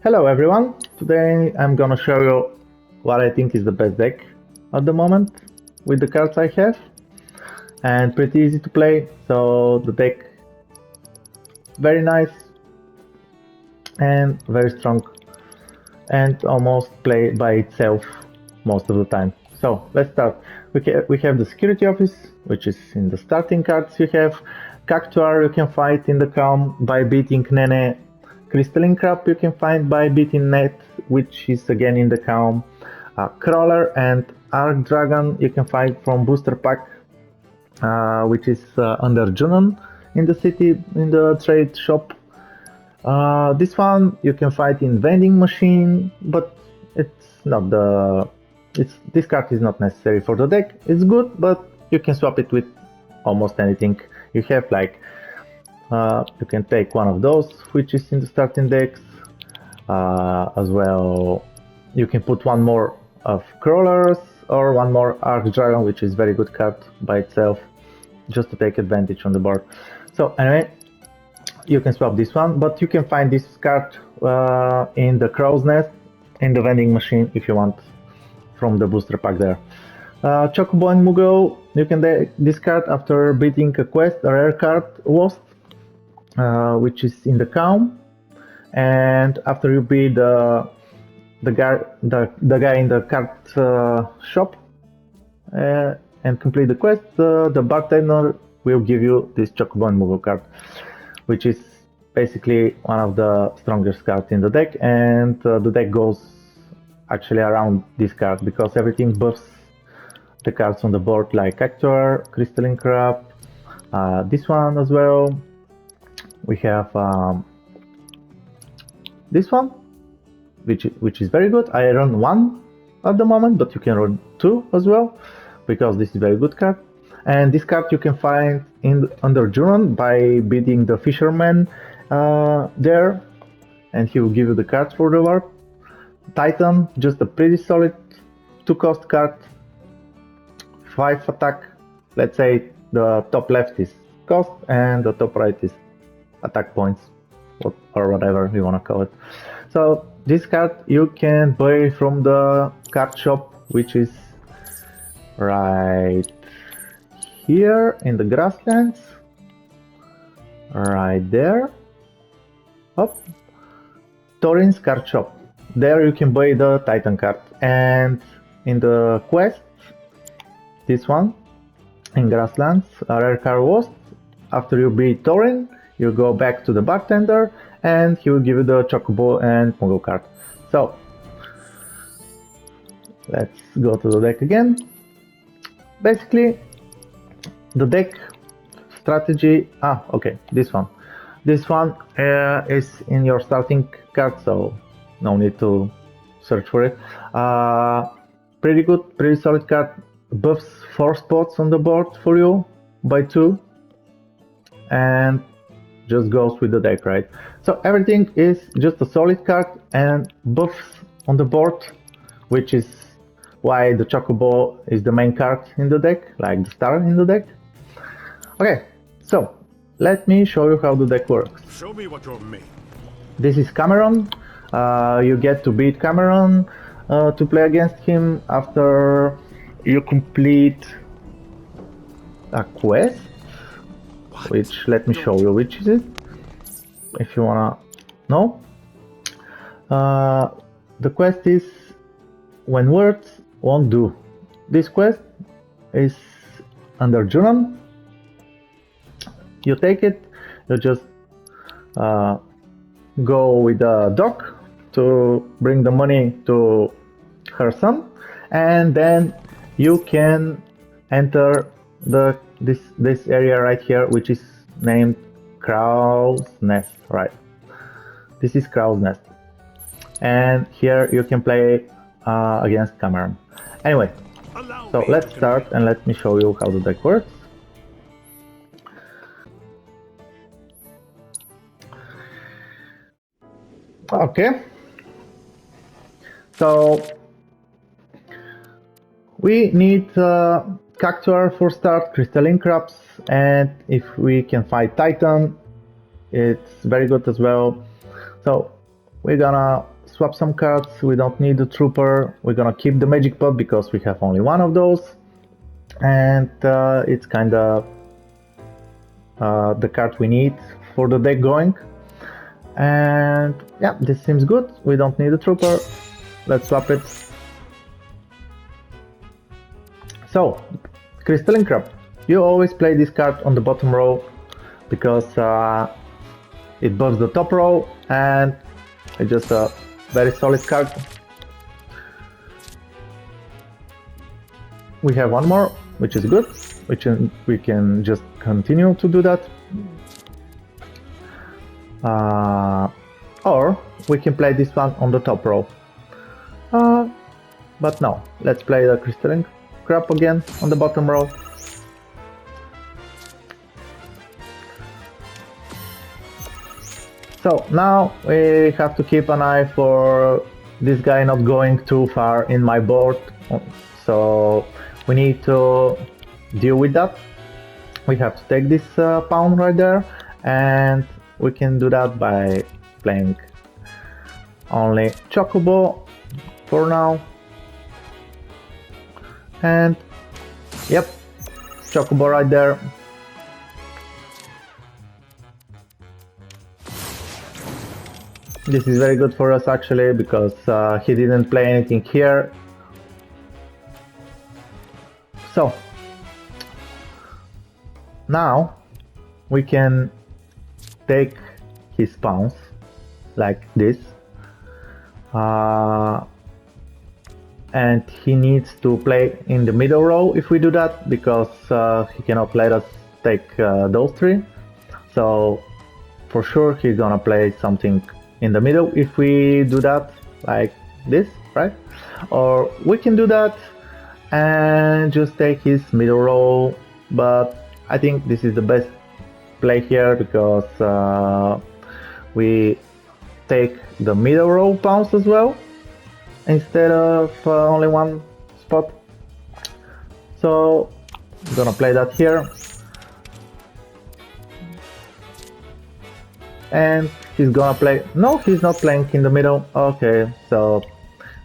Hello everyone, today I'm gonna show you what I think is the best deck at the moment with the cards I have, and pretty easy to play. So the deck very nice and very strong and almost play by itself most of the time. So let's start. We have the security office, which is in the starting cards. You have Cactuar, you can fight in the calm by beating Nene. Crystalline Crab you can find by beating Net, which is again in the calm. Crawler and Arc Dragon you can find from booster pack, which is under Junon in the city, in the trade shop. This one you can find in vending machine, but it's not the. This card is not necessary for the deck. It's good, but you can swap it with almost anything. You have like. You can take one of those, which is in the starting decks. As well, you can put one more of Crawlers or one more Arc Dragon, which is very good card by itself, just to take advantage on the board. So anyway, you can swap this one, but you can find this card in the Crow's Nest, in the vending machine if you want, from the booster pack there. Chocobo&Moogle, you can discard after beating a quest, a rare card, Wasp, which is in the calm, and after you beat the guy in the card shop and complete the quest, the bartender will give you this Chocobo&Moogle card, which is basically one of the strongest cards in the deck, and the deck goes actually around this card because everything buffs the cards on the board, like Cactuar, Crystalline Crab, this one as well. We have this one, which is very good. I run one at the moment, but you can run two as well, because this is a very good card. And this card you can find under Junon by beating the fisherman there, and he will give you the cards for the reward. Titan, just a pretty solid 2-cost card, 5 attack. Let's say the top left is cost and the top right is attack points, or whatever you want to call it. So this card you can buy from the card shop, which is right here in the grasslands, right there. Up, Torin's card shop. There you can buy the Titan card, and in the quest, this one in grasslands, a rare card Wasp. After you beat Torin, you go back to the bartender and he will give you the Chocobo&Moogle card. So let's go to the deck again. Basically, the deck strategy. Okay, this one. This one is in your starting card, so no need to search for it. Pretty good, pretty solid card. Buffs 4 spots on the board for you by 2, and just goes with the deck, right? So everything is just a solid card and buffs on the board, which is why the Chocobo is the main card in the deck, like the star in the deck. Okay, so let me show you how the deck works. Show me what you're made. This is Cameron. You get to beat Cameron to play against him after you complete a quest. Which, let me show you which is it, if you wanna know. The quest is When Words Won't Do. This quest is under Junon. You take it, you just go with the dock to bring the money to her son, and then you can enter this area right here, which is named Crow's Nest, right? This is Crow's Nest, and here you can play against Cameron. Anyway, so let's start and let me show you how the deck works. Okay, so we need Cactuar for start, Crystalline Crabs, and if we can fight Titan, it's very good as well. So we're gonna swap some cards. We don't need the trooper. We're gonna keep the magic pot because we have only one of those, and it's kinda the card we need for the deck going. And yeah, this seems good. We don't need a trooper. Let's swap it. So, Crystalline Crab. You always play this card on the bottom row because it buffs the top row, and it's just a very solid card. We have one more, which is good. We can just continue to do that. Or we can play this one on the top row. But no, let's play the Crystalline Crab again on the bottom row. So now we have to keep an eye for this guy not going too far in my board. So we need to deal with that. We have to take this pawn right there, and we can do that by playing only Chocobo for now. And yep, Chocobo right there. This is very good for us actually, because he didn't play anything here. So now we can take his pawns like this, and he needs to play in the middle row if we do that, because he cannot let us take those three. So for sure he's gonna play something in the middle if we do that like this, right? Or we can do that and just take his middle row, but I think this is the best play here, because we take the middle row pawns as well instead of only one spot. So I'm gonna play that here, and he's gonna play. No, he's not playing in the middle. Okay, so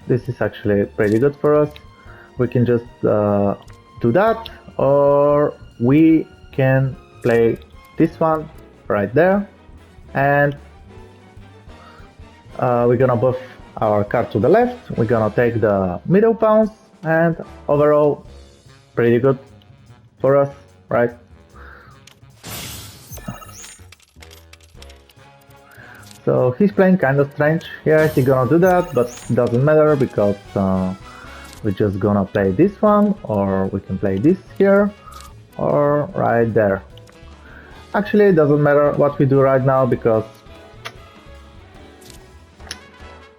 this is actually pretty good for us. We can just do that, or we can play this one right there, and we're gonna buff our card to the left. We're gonna take the middle pawns, and overall pretty good for us, right? So he's playing kind of strange here. He's gonna do that, but doesn't matter, because we're just gonna play this one, or we can play this here, or right there. Actually, it doesn't matter what we do right now, because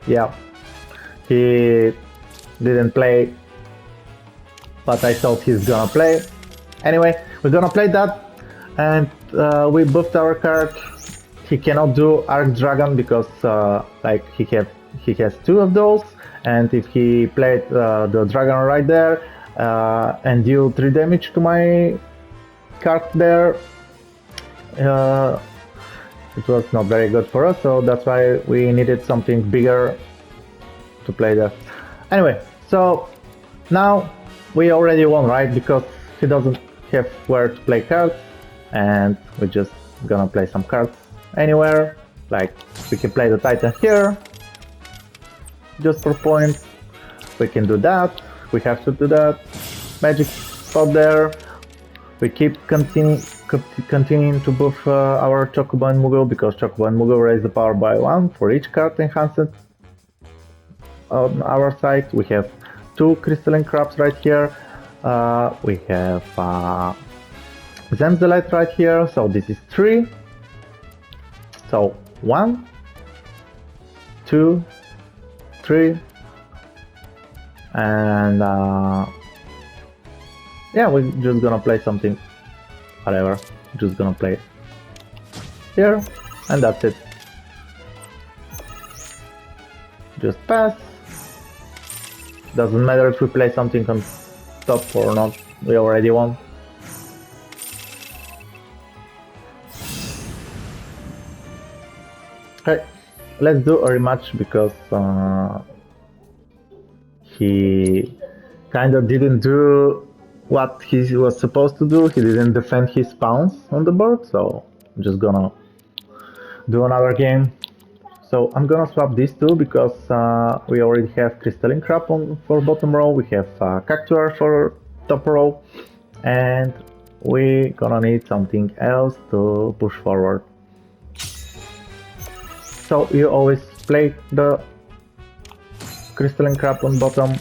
yeah, he didn't play, but I thought he's gonna play. Anyway, we're gonna play that, and we buffed our card. He cannot do Arc Dragon because like he has two of those, and if he played the dragon right there and deal 3 damage to my card there, it was not very good for us. So that's why we needed something bigger to play there. Anyway, so now we already won, right? Because he doesn't have where to play cards, and we're just gonna play some cards anywhere. Like we can play the Titan here just for points. We can do that. We have to do that. Magic spot there. We keep continuing to buff our Chocobo&Moogle, because Chocobo&Moogle raise the power by 1 for each card enhanced on our side. We have 2 Crystalline Crabs right here. We have Zemzelite right here, so this is 3. So 1, 2, 3, and yeah, we're just gonna play something, whatever. Just gonna play here, and that's it. Just pass. Doesn't matter if we play something on top or not. We already won. Okay, let's do a rematch because he kind of didn't do what he was supposed to do. He didn't defend his pawns on the board, so I'm just gonna do another game. So I'm gonna swap these two because we already have Crystalline Crab for bottom row, we have Cactuar for top row, and we're gonna need something else to push forward. So you always play the Crystalline Crab on bottom,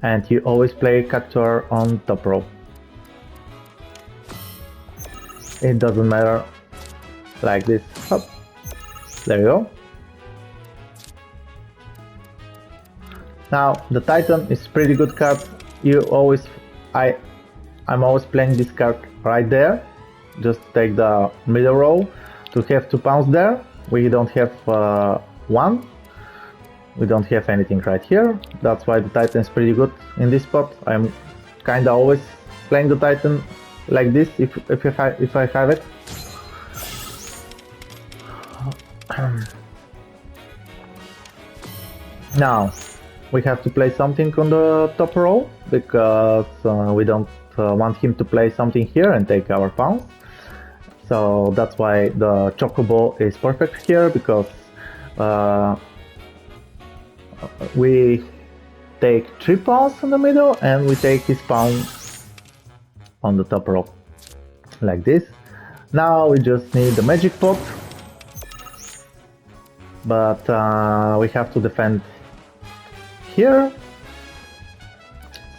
and you always play Cactuar on top row. It doesn't matter, like this. Hop. There you go. Now the Titan is pretty good card. I'm always playing this card right there. Just take the middle row to have 2 pounds there. We don't have one. We don't have anything right here. That's why the Titan is pretty good in this spot. I'm kinda always playing the Titan like this if I have it. Now we have to play something on the top row because we don't want him to play something here and take our pawns. So that's why the Chocobo is perfect here, because we take 3 pawns in the middle and we take his pawn on the top row, like this. Now we just need the magic pot, but we have to defend here,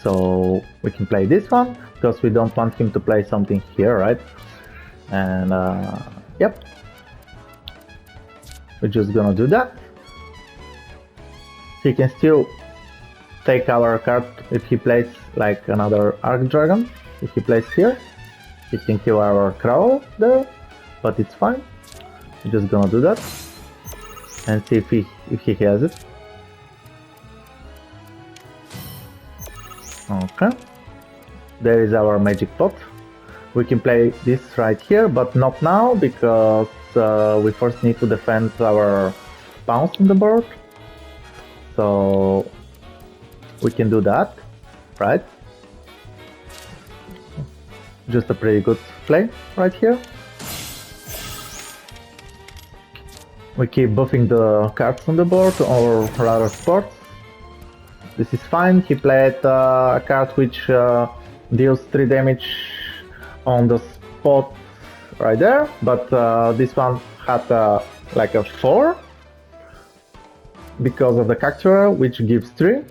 so we can play this one because we don't want him to play something here, right? And yep, we're just gonna do that. He can still take our card if he plays like another Arc Dragon. If he plays here, he can kill our Crow there, but it's fine. We're just gonna do that and see if he has it. Okay, there is our magic pot. We can play this right here, but not now because we first need to defend our pawns on the board. So we can do that, right? Just a pretty good play right here. We keep buffing the cards on the board or rather spots. This is fine. He played a card which deals 3 damage on the spot right there, but this one had like a 4 because of the Cactuar, which gives 3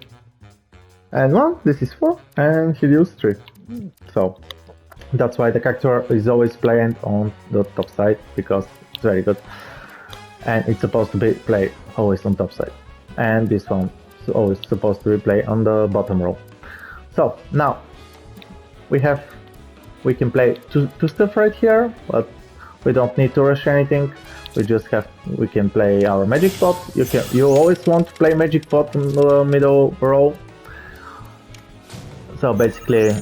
and 1. This is 4 and he deals 3. So that's why the Cactuar is always played on the top side, because it's very good and it's supposed to be played always on top side, and this one is always supposed to be played on the bottom row. So now we can play two stuff right here, but we don't need to rush anything. We can play our magic pot. You always want to play magic pot in the middle row. So basically,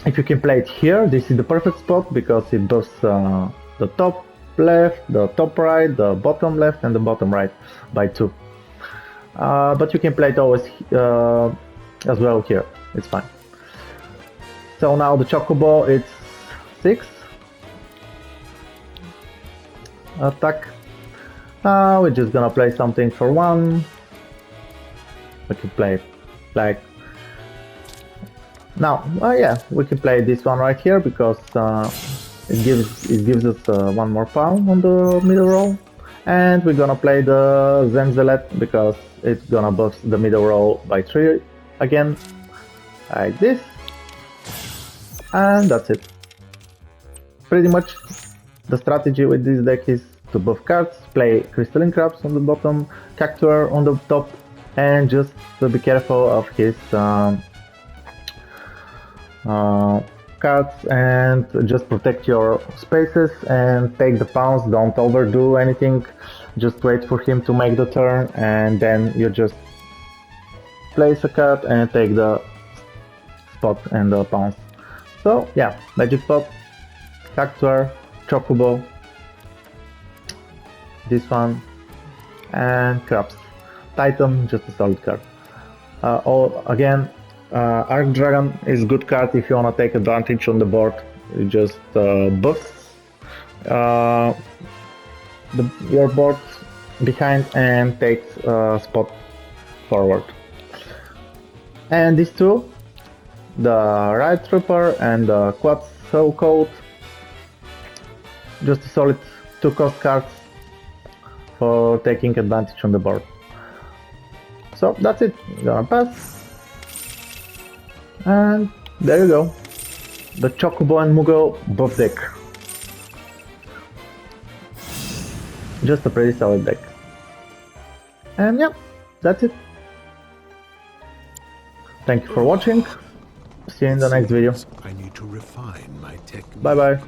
if you can play it here, this is the perfect spot because it buffs the top left, the top right, the bottom left, and the bottom right by 2. But you can play it always as well here. It's fine. So now the Chocobo, it's 6 attack. We're just gonna play something for 1. We can play it like now. Yeah, we can play this one right here because it gives us 1 more pound on the middle row, and we're gonna play the Zemzelet because it's gonna buff the middle row by 3 again, like this. And that's it. Pretty much the strategy with this deck is to buff cards, play Crystalline Crabs on the bottom, Cactuar on the top, and just be careful of his cards and just protect your spaces and take the pawns. Don't overdo anything, just wait for him to make the turn and then you just place a card and take the spot and the pawns. So yeah, magic pot, Cactuar, Chocobo, this one, and Crabs. Titan, just a solid card. Again, Arc Dragon is a good card if you want to take advantage on the board. It just buffs your board behind and takes a spot forward. And these two, the Riot Trooper and the Quad Soul Code, just a solid 2-cost cards for taking advantage on the board. So that's it, I'm gonna pass. And there you go, the Chocobo&Moogle buff deck. Just a pretty solid deck. And yeah, that's it. Thank you for watching. See you in the next video. I need to refine my technique. Bye bye.